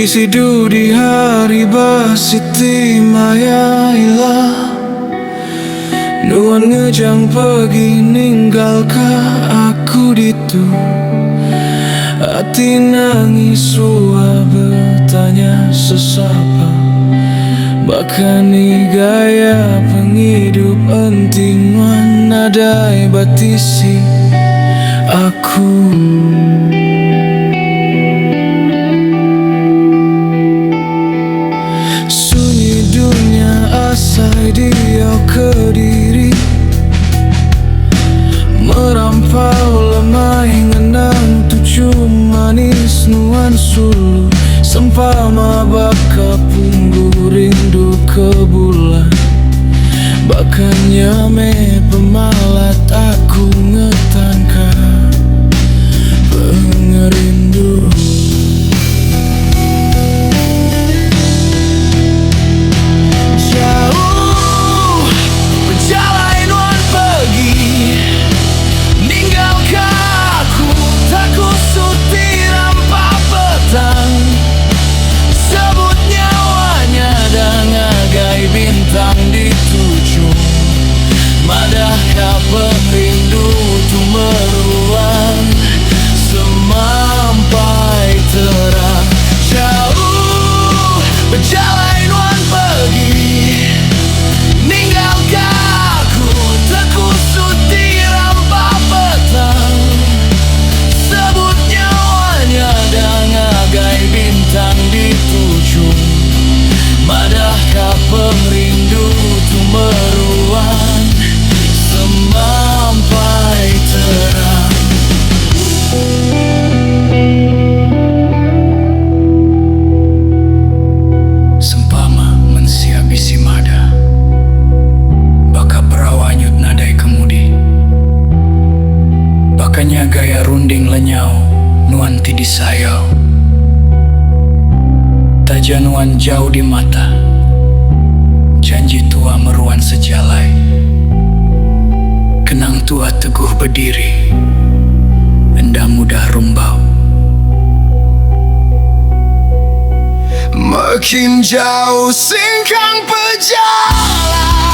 Sidu di hari basiti maya ilah Nuan ngejang pergi ninggalkan aku ditu. Hati nangis sua bertanya sesapa. Bahkan ni gaya penghidup enting wan nadai batisi aku. Asai dia ke diri merampau lemah ngenang tuju manis nuan sulu sempama baka punggu rindu ke bulan. Bahkan nyame pemalat aku ngetangka pengerindu. Madahkah perindu tu meruang semampai terang. Jauh berjalan wan pergi ninggalkan aku terkusut di rampak petang. Sebut nyawanya dan agai bintang di ujung. Madahkah perindu tu meruang sampai terang. Sempama mensihabisi mada baka perawanyut nadai kemudi. Bakanya gaya runding lenyau nuan ti disayau. Tajanuan jauh di mata janji tua meruan sejalai. Kenang tua teguh berdiri, enda mudah rumbau. Makin jauh singkang berjalan.